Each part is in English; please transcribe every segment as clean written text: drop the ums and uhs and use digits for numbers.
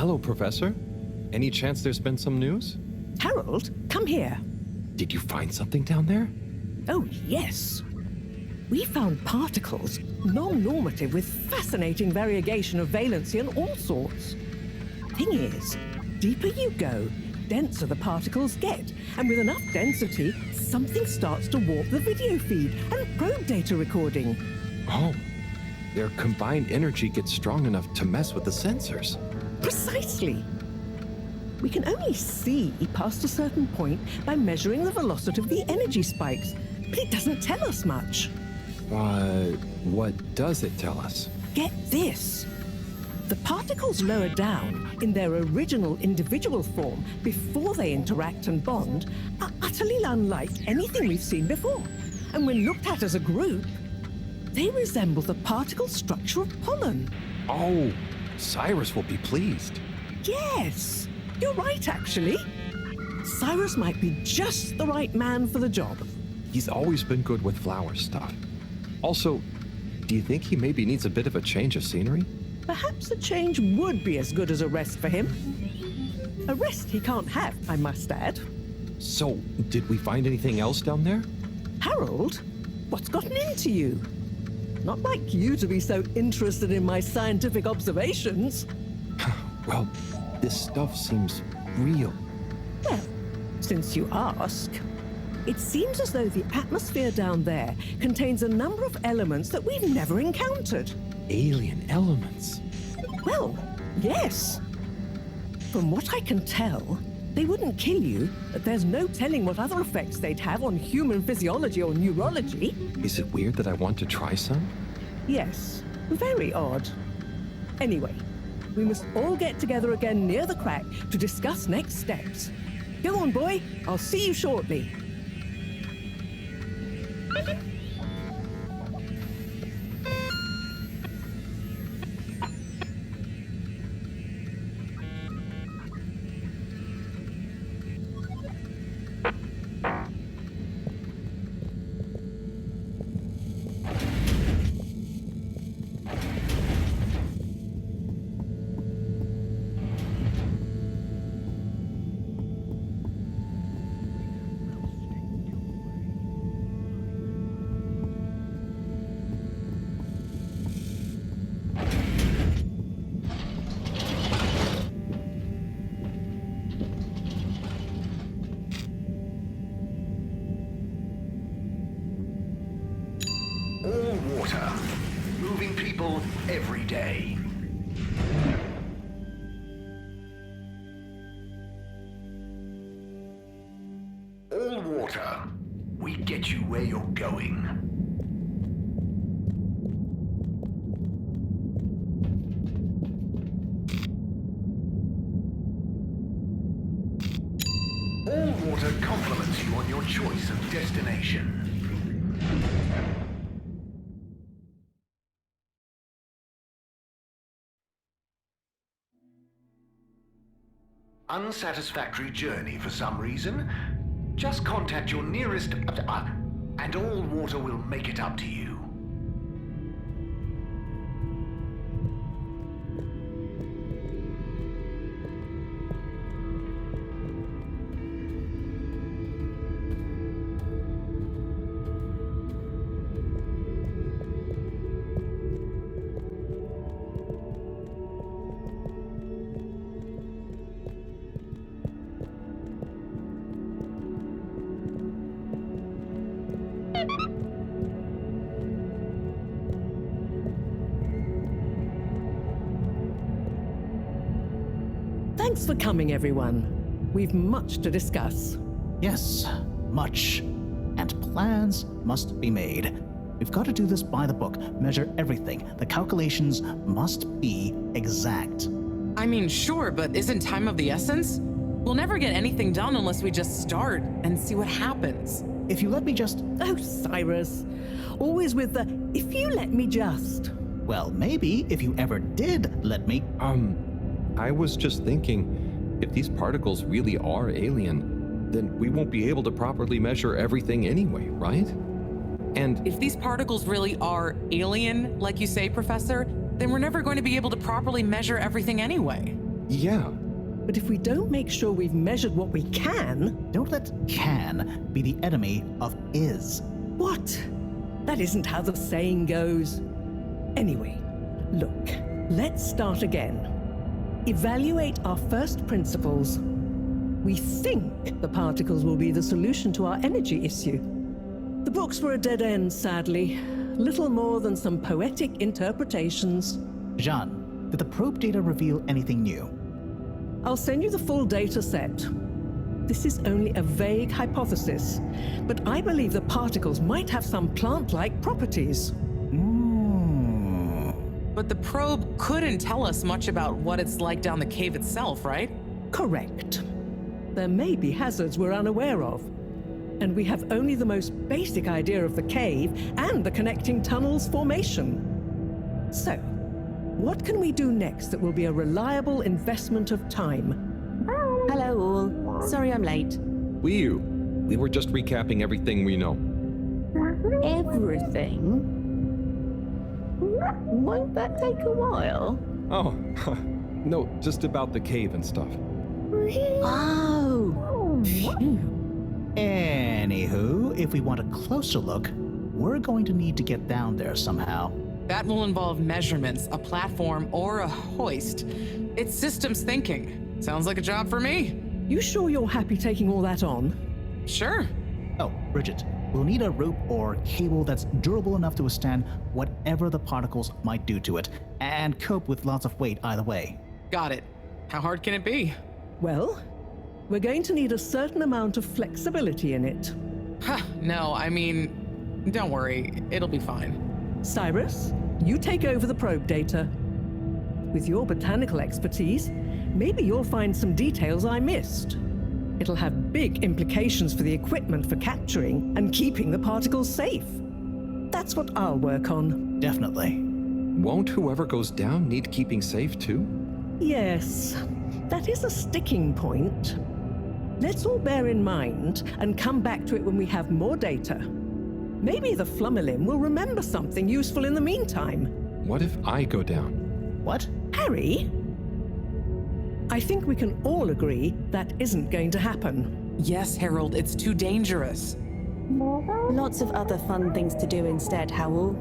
Hello, Professor. Any chance there's been some news? Harold, come here. Did you find something down there? Oh, yes. We found particles, non-normative with fascinating variegation of valency and all sorts. Thing is, deeper you go, denser the particles get, and with enough density, something starts to warp the video feed and probe data recording. Oh, their combined energy gets strong enough to mess with the sensors. Precisely. We can only see past a certain point by measuring the velocity of the energy spikes, but it doesn't tell us much. What does it tell us? Get this. The particles lower down in their original individual form before they interact and bond are utterly unlike anything we've seen before. And when looked at as a group, they resemble the particle structure of pollen. Oh, Cyrus will be pleased. Yes, you're right, actually. Cyrus might be just the right man for the job. He's always been good with flower stuff. Also, do you think he maybe needs a bit of a change of scenery? Perhaps a change would be as good as a rest for him. A rest he can't have, I must add. So, did we find anything else down there? Harold, what's gotten into you? Not like you to be so interested in my scientific observations. Well, this stuff seems real. Well, since you ask, it seems as though the atmosphere down there contains a number of elements that we've never encountered. Alien elements. Well, yes. From what I can tell, they wouldn't kill you, but there's no telling what other effects they'd have on human physiology or neurology. Is it weird that I want to try some? Yes, very odd. Anyway, we must all get together again near the crack to discuss next steps. Go on, boy. I'll see you shortly. All water, moving people every day. All water, we get you where you're going. All water compliments you on your choice of destination. Unsatisfactory journey for some reason? Just contact your nearest and all water will make it up to you. Thanks for coming, everyone. We've much to discuss. Yes, much. And plans must be made. We've got to do this by the book, measure everything. The calculations must be exact. I mean, sure, but isn't time of the essence? We'll never get anything done unless we just start and see what happens. If you let me just... Oh, Cyrus. Always with the, if you let me just. Well, maybe if you ever did let me... I was just thinking, if these particles really are alien, then we won't be able to properly measure everything anyway, right? And If these particles really are alien, like you say, Professor, then we're never going to be able to properly measure everything anyway. Yeah. But if we don't make sure we've measured what we can... Don't let can be the enemy of is. What? That isn't how the saying goes. Anyway, look, let's start again. Evaluate our first principles. We think the particles will be the solution to our energy issue. The books were a dead end, sadly. Little more than some poetic interpretations. Jean, did the probe data reveal anything new? I'll send you the full data set. This is only a vague hypothesis, but I believe the particles might have some plant-like properties. But the probe couldn't tell us much about what it's like down the cave itself, right? Correct. There may be hazards we're unaware of, and we have only the most basic idea of the cave and the connecting tunnels formation. So, what can we do next that will be a reliable investment of time? Hello all. Sorry I'm late. We were just recapping everything we know. Everything? Won't that take a while? Oh, no, just about the cave and stuff. Oh. Phew. Anywho, if we want a closer look, we're going to need to get down there somehow. That will involve measurements, a platform, or a hoist. It's systems thinking. Sounds like a job for me. You sure you're happy taking all that on? Sure. Oh, Bridget, we'll need a rope or cable that's durable enough to withstand whatever the particles might do to it, and cope with lots of weight either way. Got it. How hard can it be? Well, we're going to need a certain amount of flexibility in it. No, I mean, don't worry. It'll be fine. Cyrus, you take over the probe data. With your botanical expertise, maybe you'll find some details I missed. It'll have big implications for the equipment for capturing and keeping the particles safe. That's what I'll work on. Definitely. Won't whoever goes down need keeping safe too? Yes, that is a sticking point. Let's all bear in mind and come back to it when we have more data. Maybe the Flummerlim will remember something useful in the meantime. What if I go down? What? Harry? I think we can all agree that isn't going to happen. Yes, Harold, it's too dangerous. Lots of other fun things to do instead, Howell.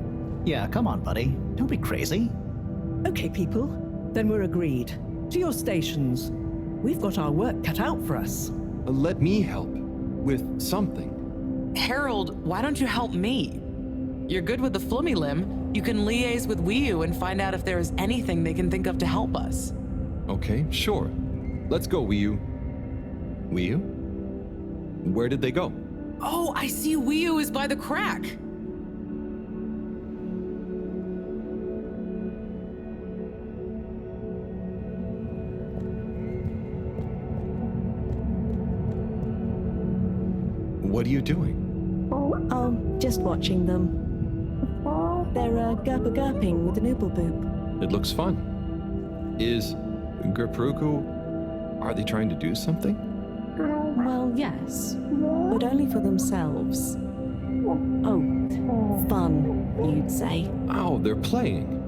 Yeah, come on, buddy. Don't be crazy. Okay, people, then we're agreed. To your stations. We've got our work cut out for us. Let me help with something. Harold, why don't you help me? You're good with the Flummy Limb. You can liaise with Wiu and find out if there is anything they can think of to help us. Okay, sure. Let's go, Wiu. Wiu? Where did they go? Oh, I see Wiu is by the crack. What are you doing? Oh, just watching them. They're gurping with an Ooblepoop. It looks fun. Is Gerpruku... Are they trying to do something? Well, yes, but only for themselves. Oh, fun, you'd say. Oh, they're playing.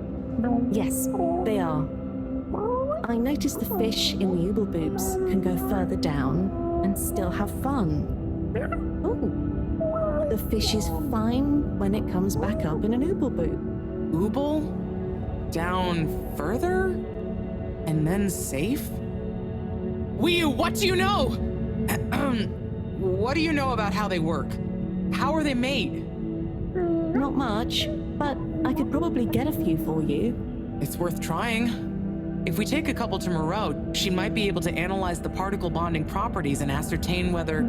Yes, they are. I noticed the fish in the Oobleboops can go further down and still have fun. Oh, the fish is fine when it comes back up in an Ooblepoop. Ooble? Down further? And then safe? Wiu, what do you know? What do you know about how they work? How are they made? Not much, but I could probably get a few for you. It's worth trying. If we take a couple to Moreau, she might be able to analyze the particle bonding properties and ascertain whether...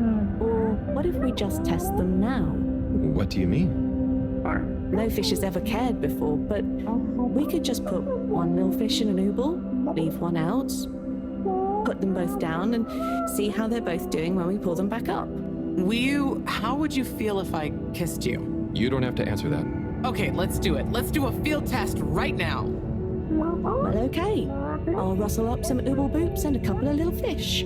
Or what if we just test them now? What do you mean? No fish has ever cared before, but we could just put one little fish in an ooble, leave one out, put them both down, and see how they're both doing when we pull them back up. Wiu, how would you feel if I kissed you? You don't have to answer that. Okay, let's do it. Let's do a field test right now. Well, okay. I'll rustle up some Oobleboops and a couple of little fish.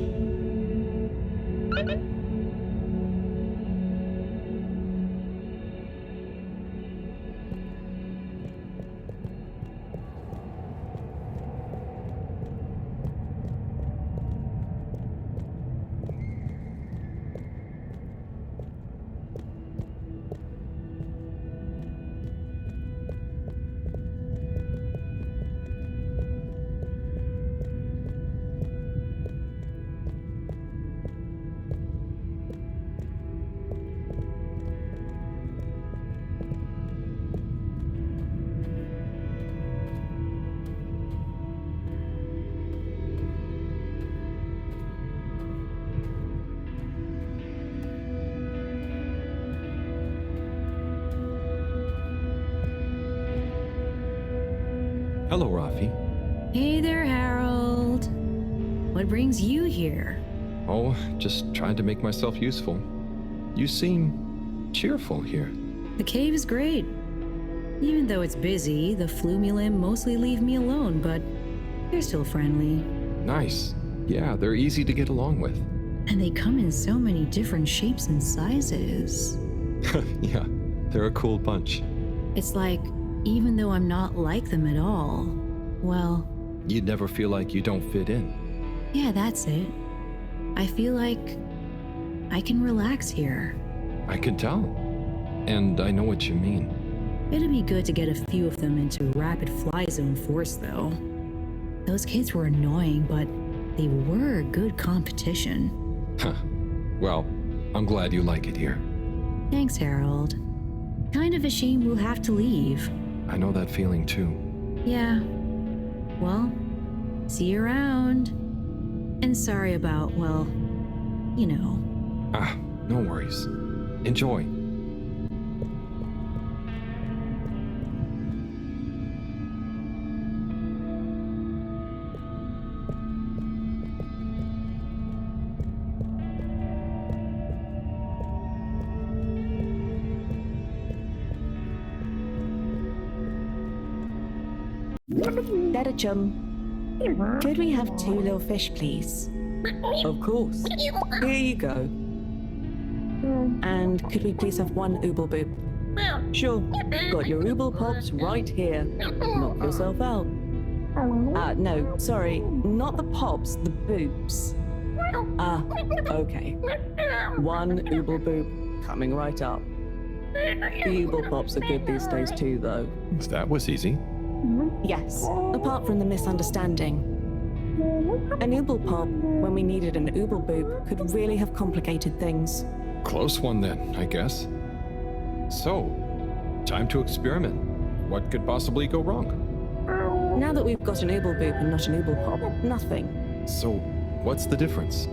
Hello, Rafi. Hey there, Harold. What brings you here? Oh, just trying to make myself useful. You seem cheerful here. The cave is great. Even though it's busy, the Flumilim mostly leave me alone, but they're still friendly. Nice. Yeah, they're easy to get along with. And they come in so many different shapes and sizes. Yeah, they're a cool bunch. It's like, even though I'm not like them at all, well, You'd never feel like you don't fit in. yeah, that's it. I feel like I can relax here. I can tell. And I know what you mean. It'd be good to get a few of them into Rapid Fly Zone Force, though. Those kids were annoying, but they were good competition. Huh. Well, I'm glad you like it here. Thanks, Harold. Kind of a shame we'll have to leave. I know that feeling too. Yeah. Well, see you around. And sorry about, well, you know. Ah, no worries. Enjoy. Better chum. Could we have 2 little fish, please? Of course. Here you go. And could we please have 1 Ooblepoop? Sure. Got your Ooblepops right here. Knock yourself out. No, sorry, not the pops, the boops. Ah, okay. 1 Oobleboop coming right up. The Ooblepops are good these days too, though. That was easy. Yes, apart from the misunderstanding. An Ooblepop, when we needed an Oobleboop, could really have complicated things. Close one then, I guess. So, time to experiment. What could possibly go wrong? Now that we've got an Oobleboop and not an Ooblepop, nothing. So, what's the difference?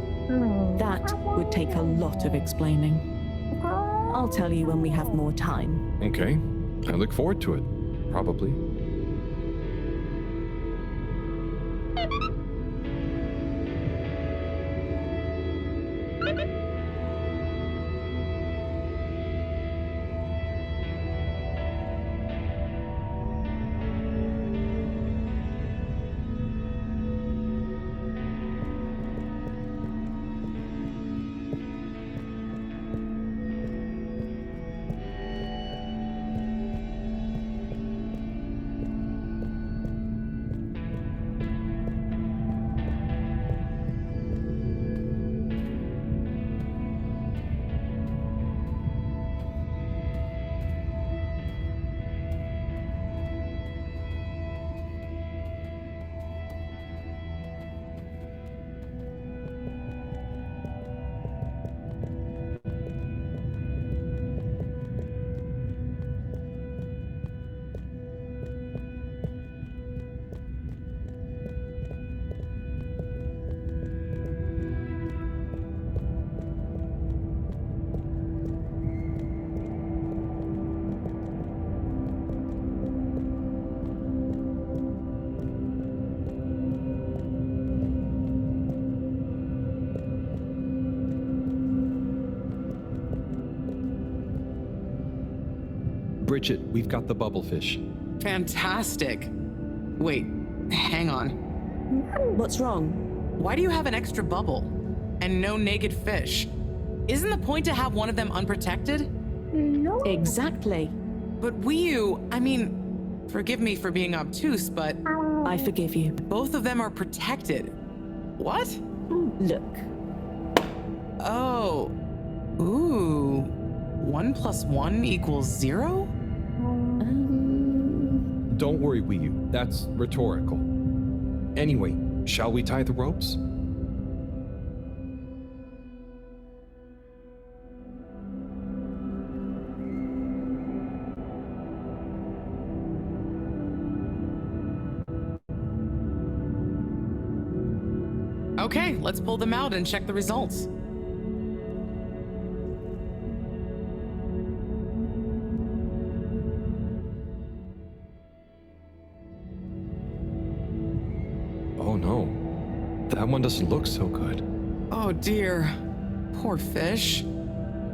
That would take a lot of explaining. I'll tell you when we have more time. Okay, I look forward to it. Probably. Bridget, we've got the bubblefish. Fantastic. Wait, hang on. What's wrong? Why do you have an extra bubble and no naked fish? Isn't the point to have one of them unprotected? Exactly. But I mean, forgive me for being obtuse, but I forgive you. both of them are protected. What? Look. Oh. Ooh. 1 + 1 = 0? Don't worry, Wii, that's rhetorical. Anyway, shall we tie the ropes? Okay, let's pull them out and check the results. no. That one doesn't look so good. Oh dear. Poor fish.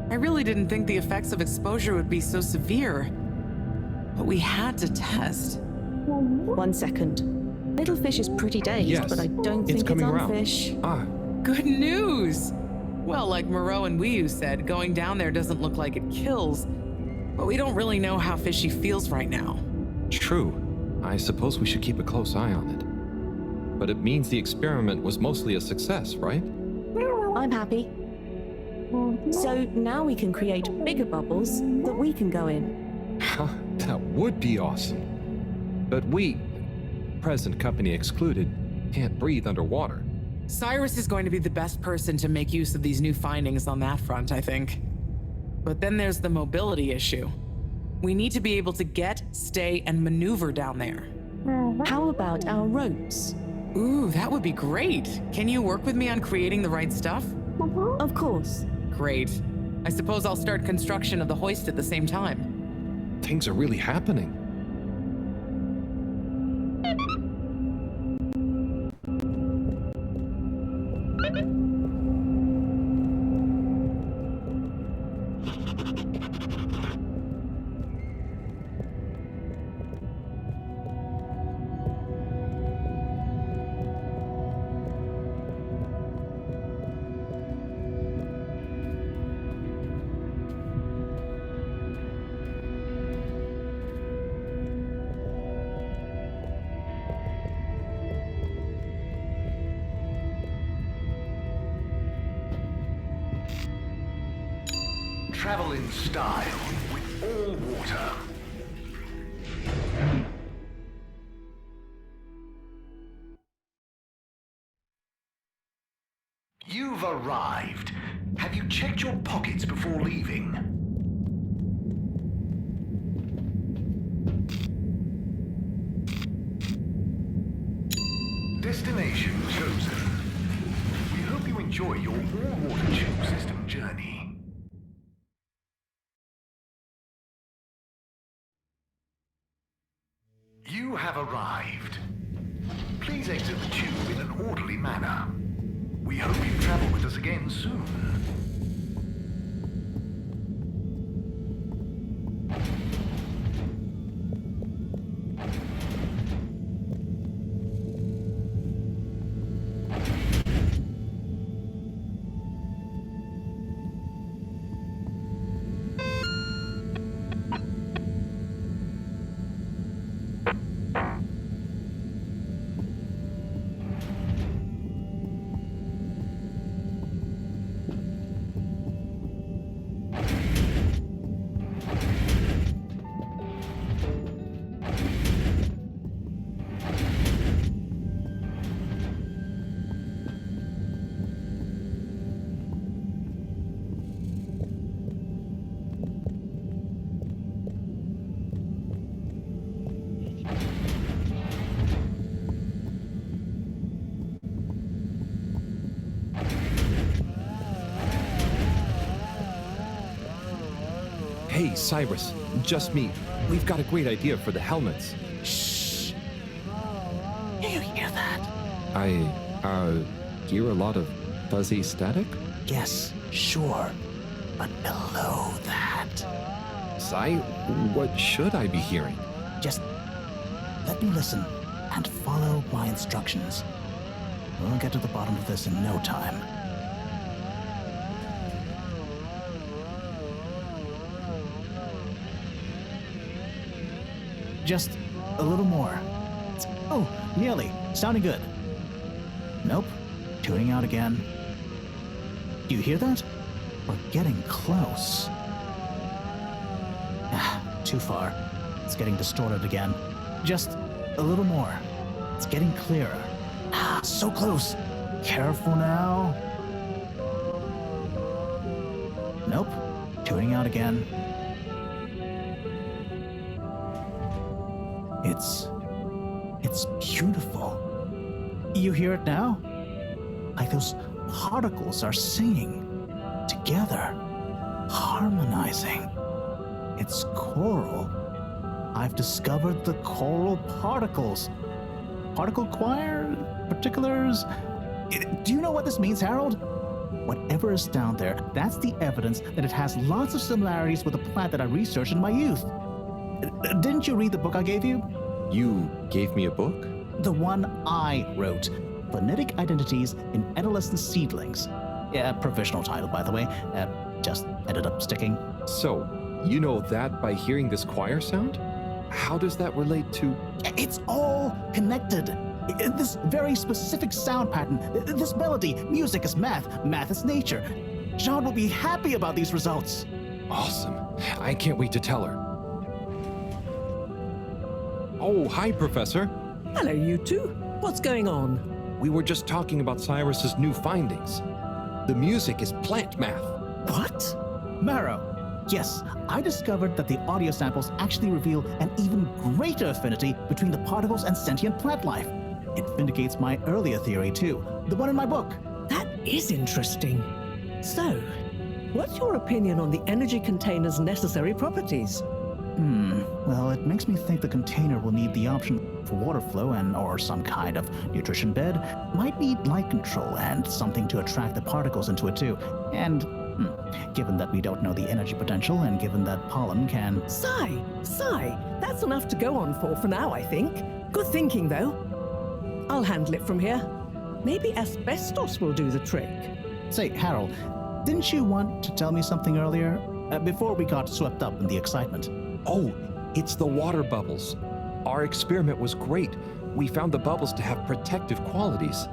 I really didn't think the effects of exposure would be so severe. But we had to test. 1 second. Little fish is pretty dazed, Yes, but I don't think it's coming on around. fish. Ah, Good news! Well, like Moreau and Wiyu said, going down there doesn't look like it kills, but we don't really know how fishy feels right now. true. I suppose we should keep a close eye on it. But it means the experiment was mostly a success, right? I'm happy. So now we can create bigger bubbles that we can go in. That would be awesome. But we, present company excluded, can't breathe underwater. Cyrus is going to be the best person to make use of these new findings on that front, I think. But then there's the mobility issue. We need to be able to get, stay, and maneuver down there. How about our ropes? Ooh, that would be great. Can you work with me on creating the right stuff? Of course. Great. I suppose I'll start construction of the hoist at the same time. Things are really happening. Travel in style with all water. You've arrived. Have you checked your pockets before leaving? Destination chosen. We hope you enjoy your all-water tube system journey. You have arrived. Please exit the tube in an orderly manner. We hope you travel with us again soon. Hey, Cyrus, just me. We've got a great idea for the helmets. Shh. Do you hear that? I hear a lot of fuzzy static? Yes, sure. But below that, Cy, what should I be hearing? just let me listen and follow my instructions. We'll get to the bottom of this in no time. Just a little more. Oh, nearly. Sounding good. Nope. Tuning out again. Do you hear that? We're getting close. Too far. It's getting distorted again. Just a little more. It's getting clearer. So close. Careful now. Nope. Tuning out again. It's beautiful. You hear it now? Like those particles are singing together, harmonizing. It's coral. I've discovered the coral particles. particle choir, particulars. Do you know what this means, Harold? Whatever is down there, that's the evidence that it has lots of similarities with a plant that I researched in my youth. Didn't you read the book I gave you? You gave me a book? The one I wrote. Phonetic Identities in Adolescent Seedlings. Yeah, provisional title, by the way. Just ended up sticking. So, you know that by hearing this choir sound? How does that relate to... It's all connected. This very specific sound pattern, this melody, music is math, math is nature. John will be happy about these results. Awesome. I can't wait to tell her. Oh, hi, Professor. Hello, you two. What's going on? We were just talking about Cyrus's new findings. The music is plant math. What? Marrow. Yes, I discovered that the audio samples actually reveal an even greater affinity between the particles and sentient plant life. It vindicates my earlier theory, too, the one in my book. That is interesting. So, what's your opinion on the energy container's necessary properties? Well, it makes me think the container will need the option for water flow or some kind of nutrition bed. Might need light control and something to attract the particles into it, too. And given that we don't know the energy potential and given that pollen can... Sigh. That's enough to go on for now, I think. Good thinking, though. I'll handle it from here. Maybe asbestos will do the trick. Say, Harold, didn't you want to tell me something earlier? Before we got swept up in the excitement. Oh, it's the water bubbles. Our experiment was great. We found the bubbles to have protective qualities.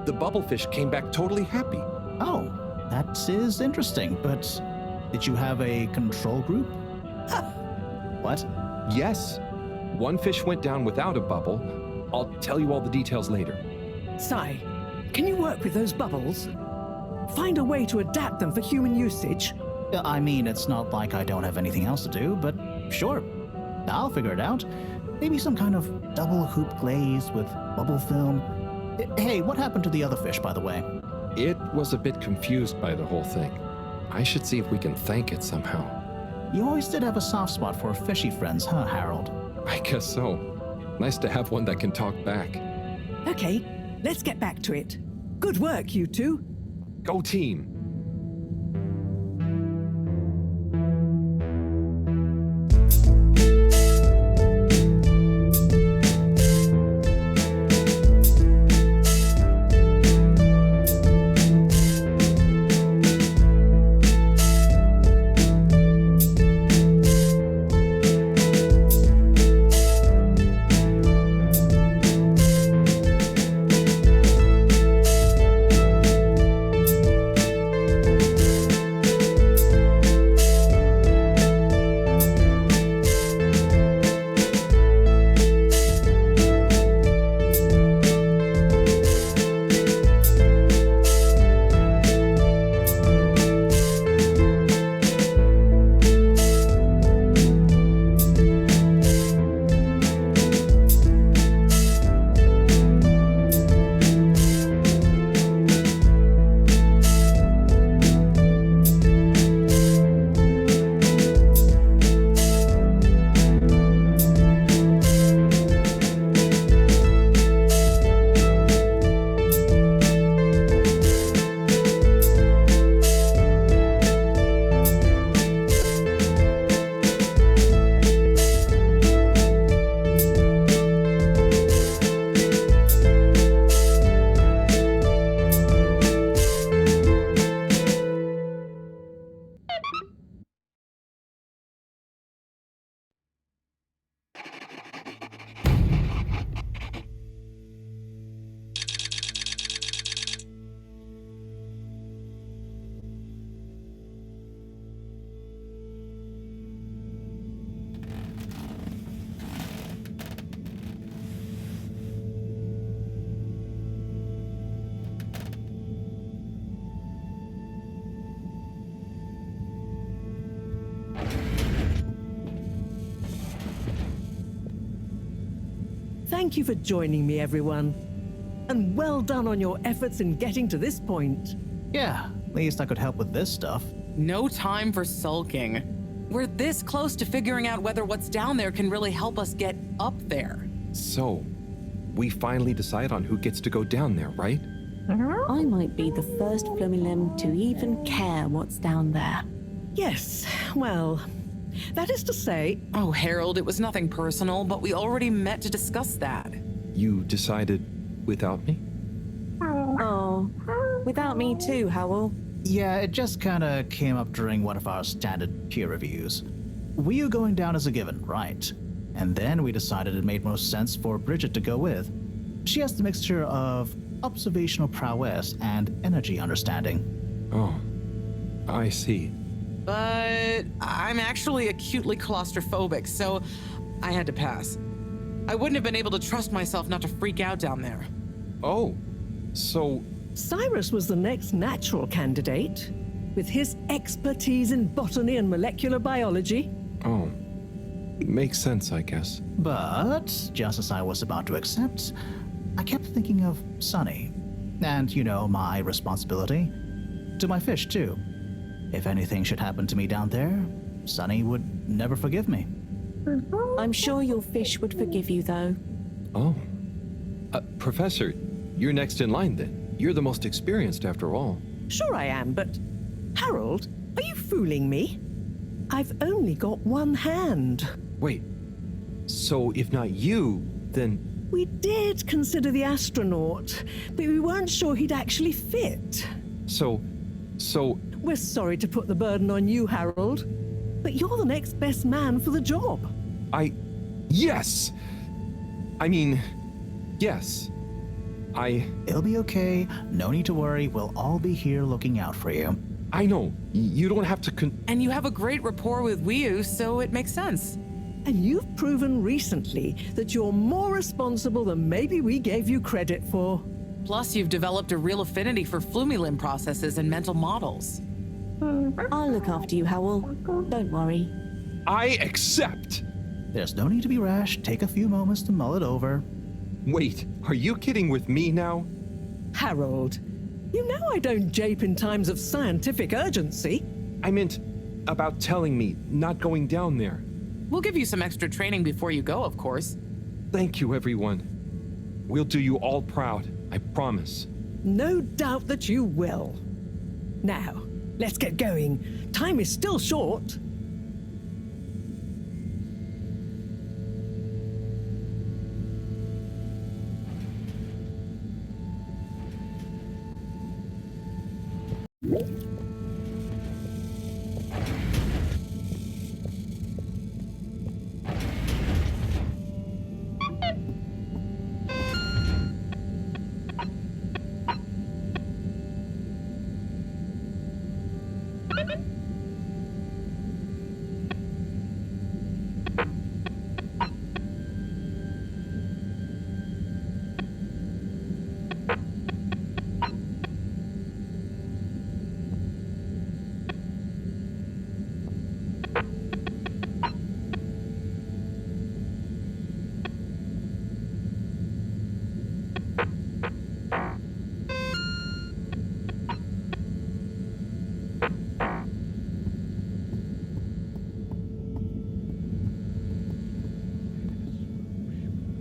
The bubblefish came back totally happy. Oh, that is interesting, but did you have a control group? What? Yes. One fish went down without a bubble. I'll tell you all the details later. Sigh, can you work with those bubbles? Find a way to adapt them for human usage? I mean, it's not like I don't have anything else to do, but sure. I'll figure it out. Maybe some kind of double hoop glaze with bubble film. Hey, what happened to the other fish, by the way? It was a bit confused by the whole thing. I should see if we can thank it somehow. You always did have a soft spot for fishy friends, huh, Harold? I guess so. Nice to have one that can talk back. Okay, let's get back to it. Good work, you two. Go team! Thank you for joining me, everyone. And well done on your efforts in getting to this point. Yeah, at least I could help with this stuff. No time for sulking. We're this close to figuring out whether what's down there can really help us get up there. So, we finally decide on who gets to go down there, right? I might be the first Flumilim to even care what's down there. Yes, well, that is to say, Oh, Harold, it was nothing personal, but we already met to discuss that. You decided without me? Oh, without me too, Howell. Yeah, it just kinda came up during one of our standard peer reviews. We are going down as a given, right? And then we decided it made most sense for Bridget to go with. She has the mixture of observational prowess and energy understanding. Oh, I see. But I'm actually acutely claustrophobic, so I had to pass. I wouldn't have been able to trust myself not to freak out down there. Oh, so Cyrus was the next natural candidate. With his expertise in botany and molecular biology. Oh, makes sense, I guess. But, just as I was about to accept, I kept thinking of Sunny. And, you know, my responsibility. To my fish, too. If anything should happen to me down there, Sunny would never forgive me. I'm sure your fish would forgive you, though. Oh. Professor, you're next in line then. You're the most experienced after all. Sure I am, but Harold, are you fooling me? I've only got one hand. Wait, so if not you, then... We did consider the astronaut, but we weren't sure he'd actually fit. So... We're sorry to put the burden on you, Harold, but you're the next best man for the job. Yes! I mean, yes. It'll be okay. No need to worry. We'll all be here looking out for you. I know. You don't have to And you have a great rapport with Wiu, so it makes sense. And you've proven recently that you're more responsible than maybe we gave you credit for. Plus, you've developed a real affinity for Flumilim processes and mental models. I'll look after you, Howell. Don't worry. I accept! There's no need to be rash. Take a few moments to mull it over. Wait, are you kidding with me now? Harold, you know I don't jape in times of scientific urgency. I meant about telling me, not going down there. We'll give you some extra training before you go, of course. Thank you, everyone. We'll do you all proud, I promise. No doubt that you will. Now, let's get going. Time is still short.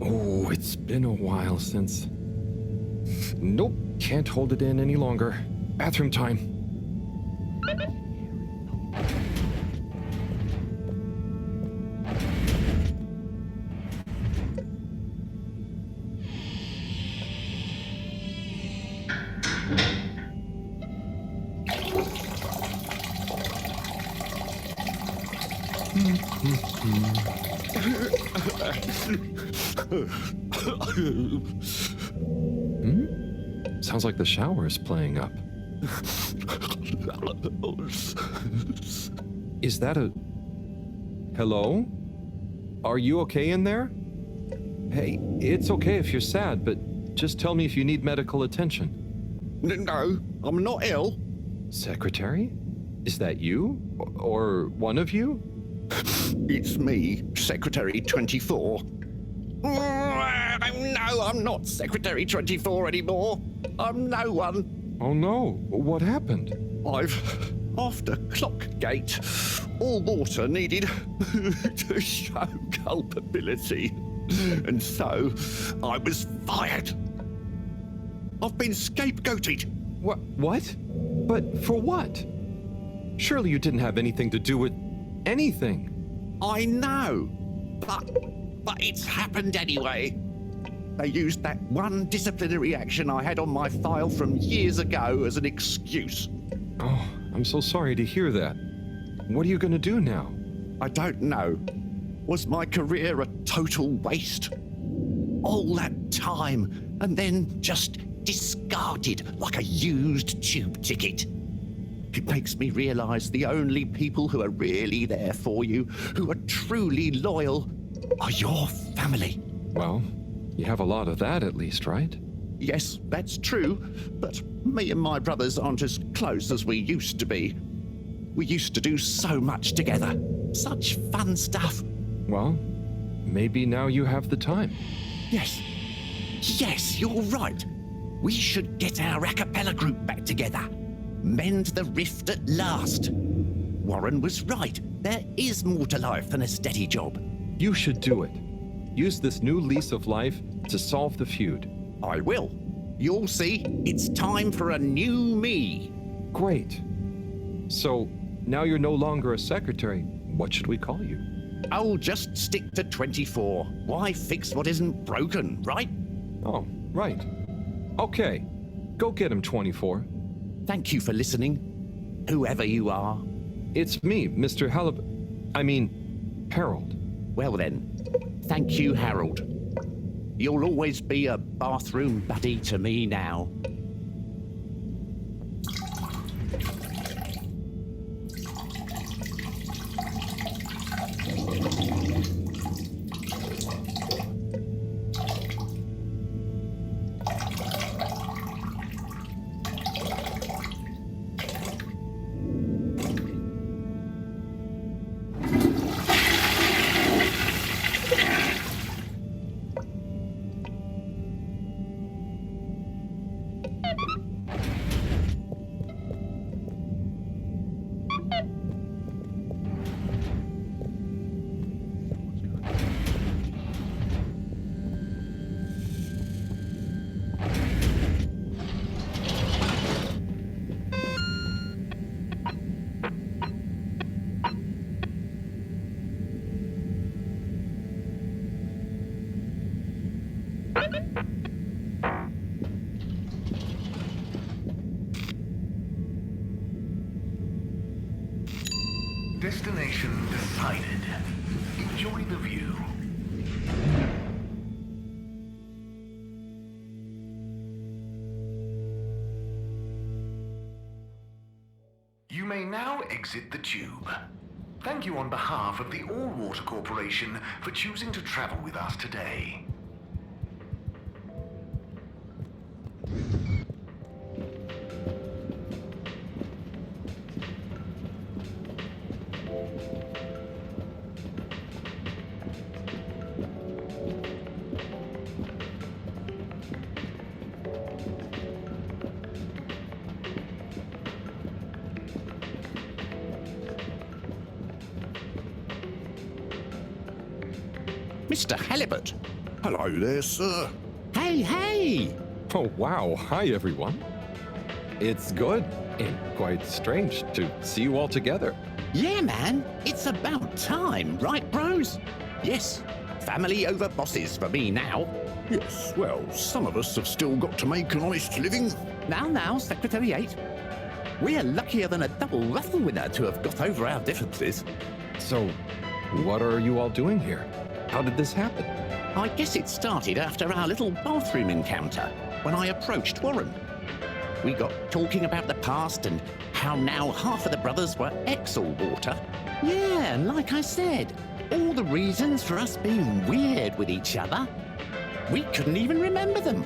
Oh, it's been a while since... Nope, can't hold it in any longer. Bathroom time. Sounds like the shower is playing up. Is that a... Hello? Are you okay in there? Hey, it's okay if you're sad, but just tell me if you need medical attention. No, I'm not ill. Secretary? Is that you? Or one of you? It's me, Secretary 24. No, I'm not Secretary 24 anymore. I'm no one. Oh no, what happened? After Clockgate, all water needed to show culpability. And so I was fired. I've been scapegoated. What? But for what? Surely you didn't have anything to do with anything. I know, but it's happened anyway. They used that one disciplinary action I had on my file from years ago as an excuse. Oh, I'm so sorry to hear that. What are you going to do now? I don't know. Was my career a total waste? All that time, and then just discarded like a used tube ticket. It makes me realise the only people who are really there for you, who are truly loyal, are your family. Well, you have a lot of that at least, right? Yes, that's true, but me and my brothers aren't as close as we used to be. We used to do so much together. Such fun stuff. Well, maybe now you have the time. Yes. Yes, you're right. We should get our a cappella group back together. Mend the rift at last. Warren was right. There is more to life than a steady job. You should do it. Use this new lease of life to solve the feud. I will. You'll see, it's time for a new me. Great. So, now you're no longer a secretary. What should we call you? I'll just stick to 24. Why fix what isn't broken, right? Oh, right. Okay. Go get him, 24. Thank you for listening, whoever you are. It's me, Mr. Harold. Well then, thank you, Harold. You'll always be a bathroom buddy to me now. Destination decided. Enjoy the view. You may now exit the tube. Thank you on behalf of the All Water Corporation for choosing to travel with us today. Mr. Halibut. Hello there, sir. Hey! Oh, wow. Hi, everyone. It's good and quite strange to see you all together. Yeah, man. It's about time, right, bros? Yes. Family over bosses for me now. Yes, well, some of us have still got to make an honest living. Now, Secretary 8. We're luckier than a double raffle winner to have got over our differences. So, what are you all doing here? How did this happen? I guess it started after our little bathroom encounter, when I approached Warren. We got talking about the past and how now half of the brothers were ex-All-Water. Yeah, like I said, all the reasons for us being weird with each other. We couldn't even remember them.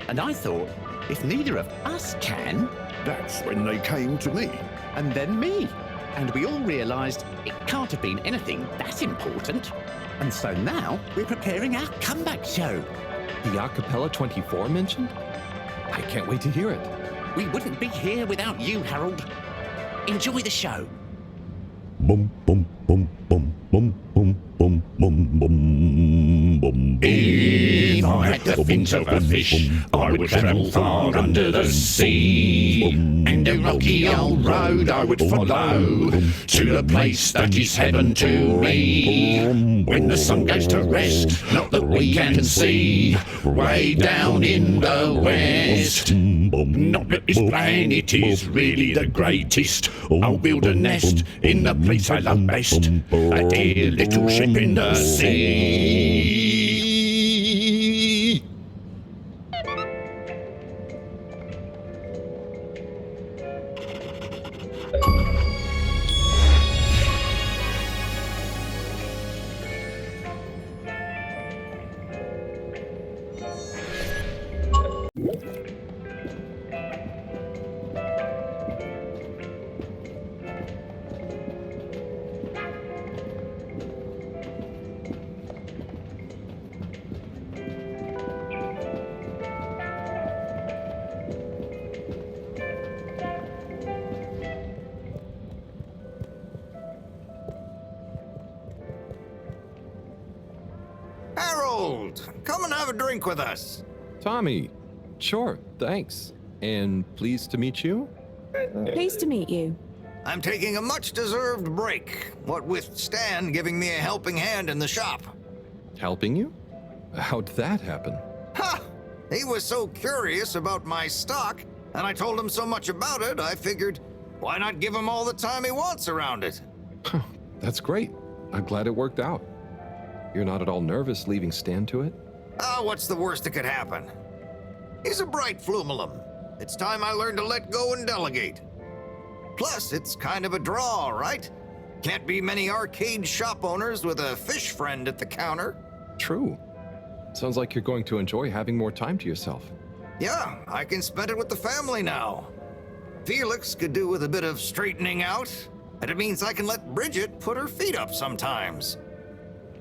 And I thought, if neither of us can... That's when they came to me. And then me. And we all realised it can't have been anything that important. And so now we're preparing our comeback show. The Acapella 24 mentioned? I can't wait to hear it. We wouldn't be here without you, Harold. Enjoy the show. Bum bum bum bum bum bum bum bum bum bum. If I had the fins of a fish, I would travel far under the sea. And a rocky old road I would follow to the place that is heaven to me. When the sun goes to rest, not that we can see, way down in the west. Not that this planet is really the greatest. I'll build a nest in the place I love best, a dear little ship in the sea. Harold, come and have a drink with us. Tommy, sure, thanks. And pleased to meet you? Pleased to meet you. I'm taking a much-deserved break, what with Stan giving me a helping hand in the shop. Helping you? How'd that happen? Ha! He was so curious about my stock, and I told him so much about it, I figured, why not give him all the time he wants around it? That's great. I'm glad it worked out. You're not at all nervous leaving Stan to it? What's the worst that could happen? He's a bright flumalum. It's time I learned to let go and delegate. Plus, it's kind of a draw, right? Can't be many arcade shop owners with a fish friend at the counter. True. Sounds like you're going to enjoy having more time to yourself. Yeah, I can spend it with the family now. Felix could do with a bit of straightening out, and it means I can let Bridget put her feet up sometimes.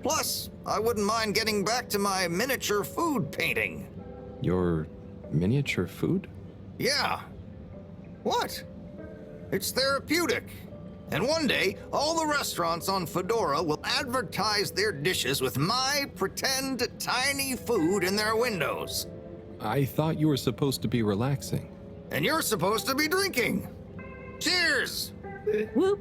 Plus, I wouldn't mind getting back to my miniature food painting. Your miniature food? Yeah. What? It's therapeutic. And one day, all the restaurants on Fedora will advertise their dishes with my pretend tiny food in their windows. I thought you were supposed to be relaxing. And you're supposed to be drinking. Cheers! Whoop.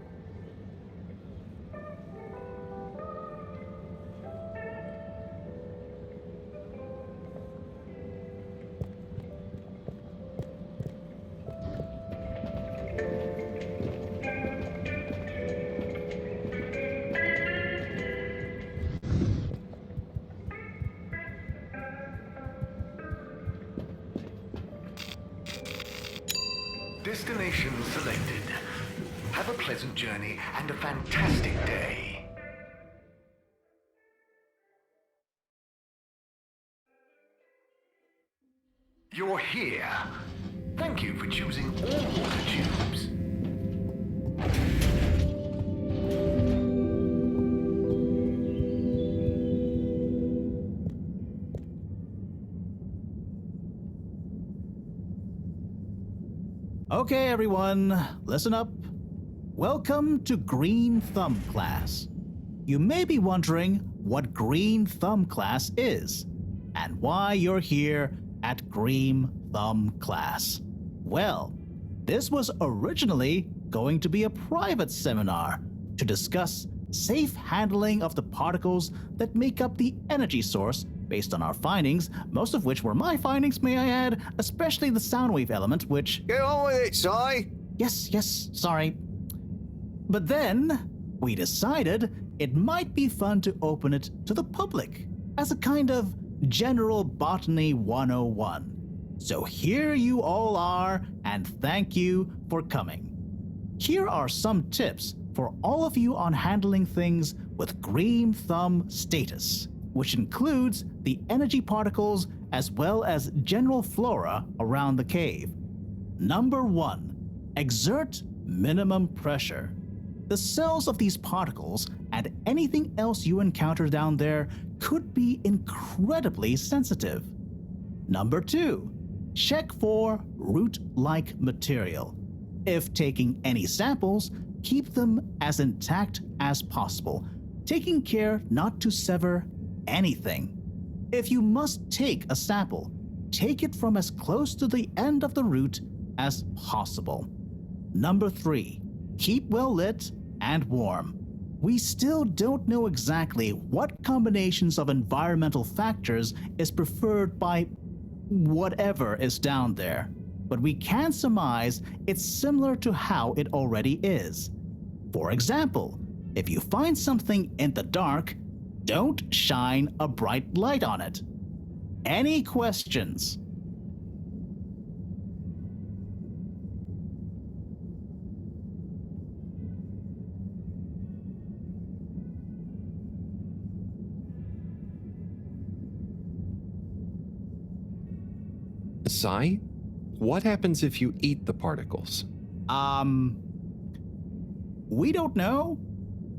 Destination selected. Have a pleasant journey and a fantastic day. You're here. Thank you for choosing all water tubes. Okay, everyone, listen up. Welcome to Green Thumb class. You may be wondering what Green Thumb class is and why you're here at Green Thumb class. Well, this was originally going to be a private seminar to discuss safe handling of the particles that make up the energy source based on our findings, most of which were my findings, may I add, especially the sound wave element, which... Get on with it, Si. Yes, sorry. But then, we decided it might be fun to open it to the public as a kind of General Botany 101. So here you all are, and thank you for coming. Here are some tips for all of you on handling things with Green Thumb status, which includes the energy particles as well as general flora around the cave. Number 1, exert minimum pressure. The cells of these particles and anything else you encounter down there could be incredibly sensitive. Number 2, check for root-like material. If taking any samples, keep them as intact as possible, taking care not to sever anything. If you must take a sample, take it from as close to the end of the route as possible. Number 3, keep well lit and warm. We still don't know exactly what combinations of environmental factors is preferred by whatever is down there, but we can surmise it's similar to how it already is. For example, if you find something in the dark, don't shine a bright light on it. Any questions? Sai, what happens if you eat the particles? We don't know.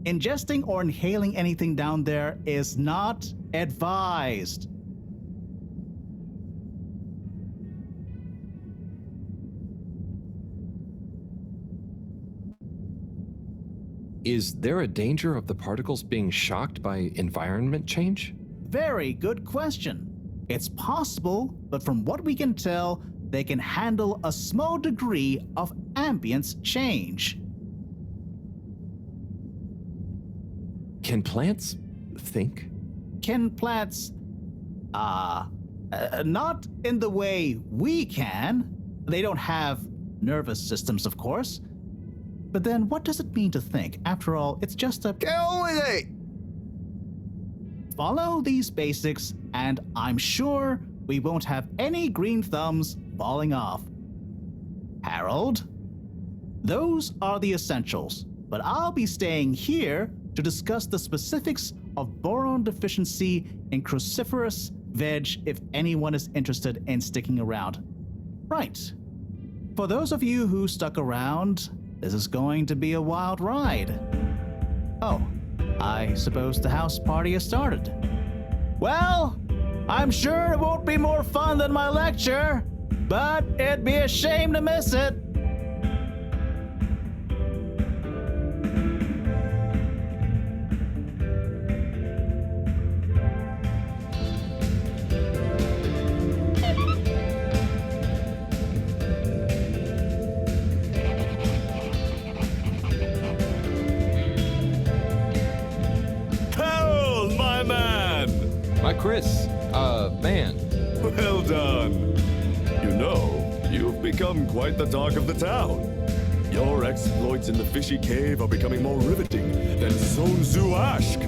Ingesting or inhaling anything down there is not advised. Is there a danger of the particles being shocked by environment change? Very good question. It's possible, but from what we can tell, they can handle a small degree of ambience change. Can plants think? Can plants, not in the way we can. They don't have nervous systems, of course. But then what does it mean to think? After all, it's just a... Get on with it! Follow these basics, and I'm sure we won't have any green thumbs falling off. Harold? Those are the essentials, but I'll be staying here to discuss the specifics of boron deficiency in cruciferous veg if anyone is interested in sticking around. Right. For those of you who stuck around, this is going to be a wild ride. Oh, I suppose the house party has started. Well, I'm sure it won't be more fun than my lecture, but it'd be a shame to miss it. Harold, my man! My Chris, man. Well done. You know, you've become quite the talk of the town. Your exploits in the fishy cave are becoming more riveting than Sun Tzu Ashk.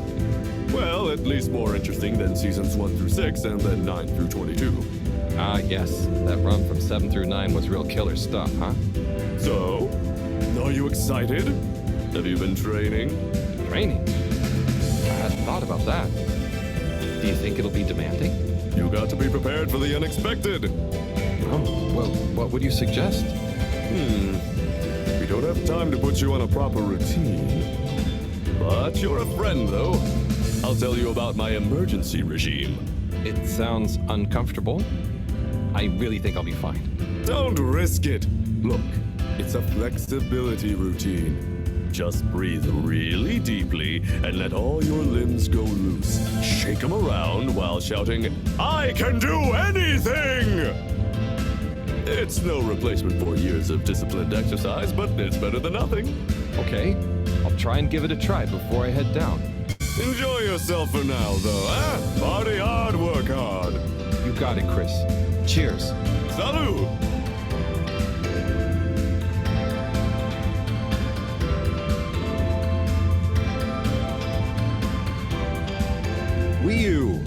Well, at least more interesting than seasons 1 through 6 and then 9 through 22. Ah, yes. That run from 7 through 9 was real killer stuff, huh? So, are you excited? Have you been training? Training? I hadn't thought about that. Do you think it'll be demanding? You got to be prepared for the unexpected. Oh, well, what would you suggest? We don't have time to put you on a proper routine. But you're a friend, though. I'll tell you about my emergency regime. It sounds uncomfortable. I really think I'll be fine. Don't risk it. Look, it's a flexibility routine. Just breathe really deeply and let all your limbs go loose. Shake them around while shouting, "I can do anything!" It's no replacement for years of disciplined exercise, but it's better than nothing. Okay, I'll try and give it a try before I head down. Enjoy yourself for now, though, eh? Party hard, work hard. You got it, Chris. Cheers. Salud! Wee-oo!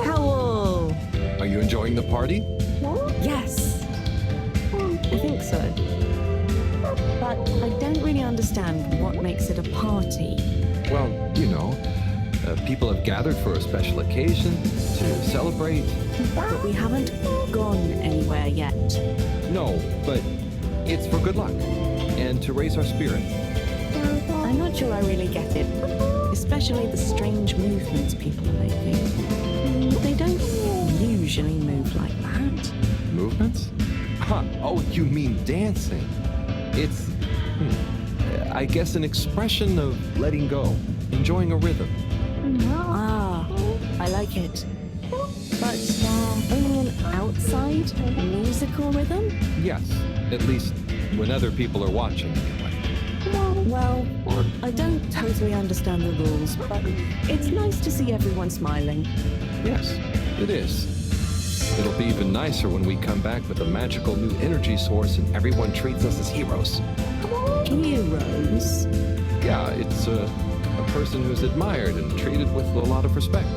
Howl! Are you enjoying the party? Yes. I think so. But I don't really understand what makes it a party. Well, you know, people have gathered for a special occasion to celebrate. But we haven't gone anywhere yet. No, but it's for good luck and to raise our spirits. I'm not sure I really get it. Especially the strange movements people are making. They don't usually move like that. Movements? Huh. Oh, you mean dancing. It's, I guess, an expression of letting go, enjoying a rhythm. Ah, I like it. But only an outside musical rhythm? Yes, at least when other people are watching, anyway. Well, I don't totally understand the rules, but it's nice to see everyone smiling. Yes, it is. It'll be even nicer when we come back with a magical new energy source and everyone treats us as heroes. Heroes? Yeah, it's a person who's admired and treated with a lot of respect.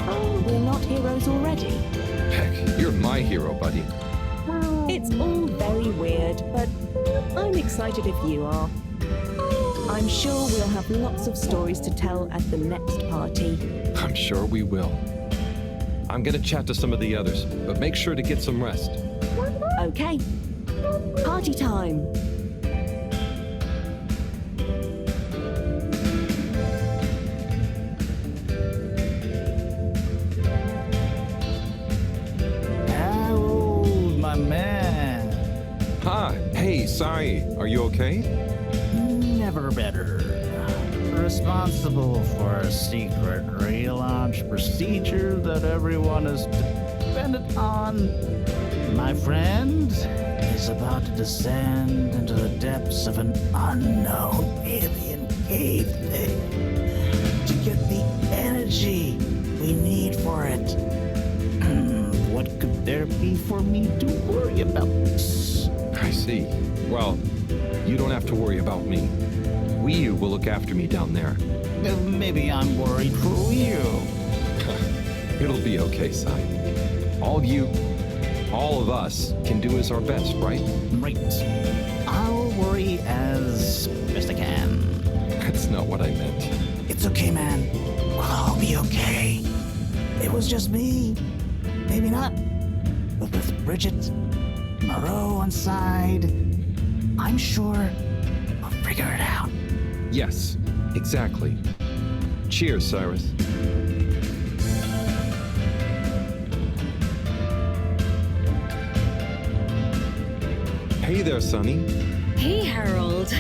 Oh, we're not heroes already. Heck, you're my hero, buddy. It's all very weird, but I'm excited if you are. I'm sure we'll have lots of stories to tell at the next party. I'm sure we will. I'm gonna chat to some of the others, but make sure to get some rest. Okay. Party time. Harold, my man. Hey, Sai, are you okay? Never better. Responsible for a secret relaunch procedure that everyone is dependent on. My friend is about to descend into the depths of an unknown alien cave thing to get the energy we need for it. What could there be for me to worry about? I see. Well, you don't have to worry about me. Ryu will look after me down there. Maybe I'm worried for you. It'll be okay, Sai. All of us can do is our best, right? Right. I'll worry as best I can. That's not what I meant. It's okay, man. We'll all be okay. It was just me. Maybe not. But with Bridget, Moreau on side, I'm sure we'll figure it out. Yes, exactly. Cheers, Cyrus. Hey there, Sonny. Hey, Harold.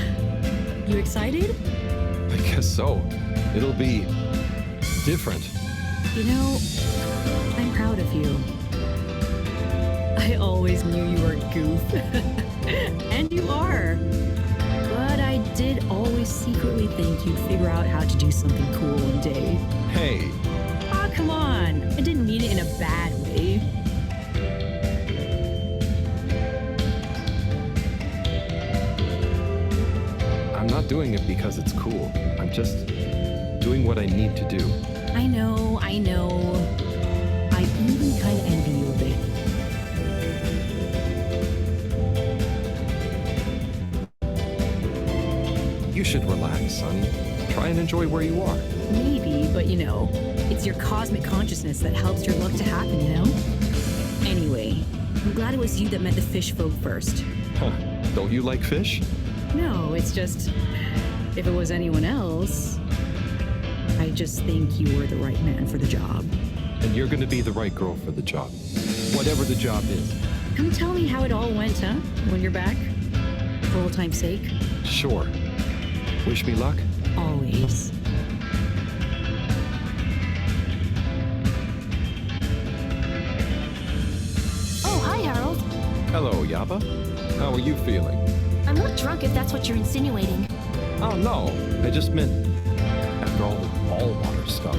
You excited? I guess so. It'll be different. You know, I'm proud of you. I always knew you were a goof. And you are. But I did always secretly think you'd figure out how to do something cool one day. Hey. Ah, come on. I didn't mean it in a bad way. I'm not doing it because it's cool. I'm just doing what I need to do. I know. I even kind of envy you a bit. You should relax, Sonny. Try and enjoy where you are. Maybe, but it's your cosmic consciousness that helps your luck to happen, Anyway, I'm glad it was you that met the fish folk first. Huh. Don't you like fish? No, it's just, if it was anyone else, I just think you were the right man for the job. And you're gonna be the right girl for the job. Whatever the job is. Come tell me how it all went, huh? When you're back? For old time's sake? Sure. Wish me luck? Always. Oh, hi, Harold. Hello, Yaba. How are you feeling? I'm not drunk if that's what you're insinuating. Oh, no. I just meant after all the all-water stuff.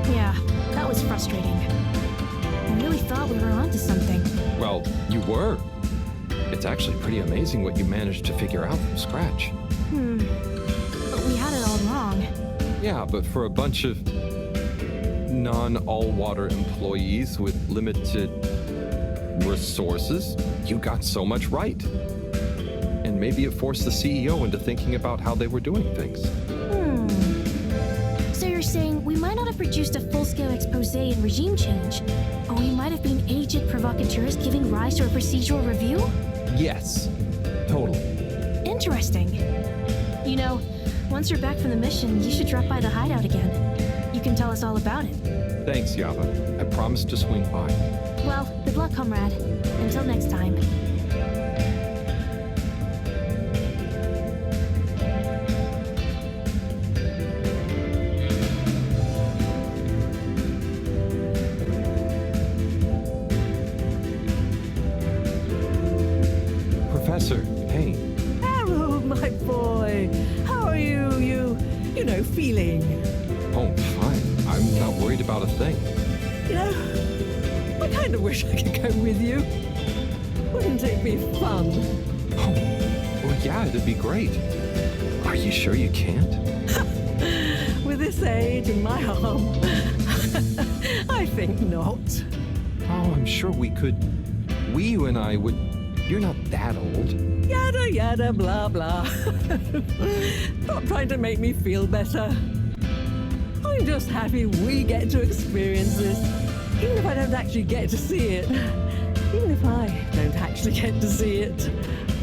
Yeah, that was frustrating. I really thought we were onto something. Well, you were. It's actually pretty amazing what you managed to figure out from scratch. But we had it all wrong. Yeah, but for a bunch of non-all-water employees with limited resources, you got so much right. And maybe it forced the CEO into thinking about how they were doing things. So you're saying we might not have produced a full-scale expose and regime change, but we might have been agent provocateurs giving rise to a procedural review? Yes, totally. Interesting. Once you're back from the mission, you should drop by the hideout again. You can tell us all about it. Thanks, Yaba. I promise to swing by. Well, good luck, comrade. Until next time. Professor, hey. Harold, my boy. How are you know, feeling? Oh, fine. I'm not worried about a thing. You know, I kind of wish I could go with you. Wouldn't it be fun? Oh, well, yeah, it'd be great. Are you sure you can't? With this age and my arm, I think not. Oh, I'm sure we could. You and I would. You're not that old. Yada yada blah blah. Stop trying to make me feel better. I'm just happy we get to experience this, even if I don't actually get to see it. Even if I don't actually get to see it.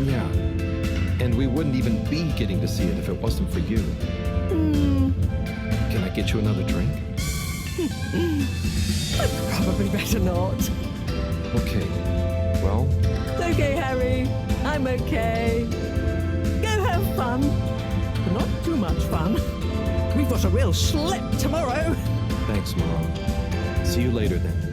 Yeah. And we wouldn't even be getting to see it if it wasn't for you. Can I get you another drink? Probably better not. Okay. Well, It's okay, Harry. I'm okay. Go have fun. But not too much fun. We've got a real schlep tomorrow. thanks, Mom. See you later then.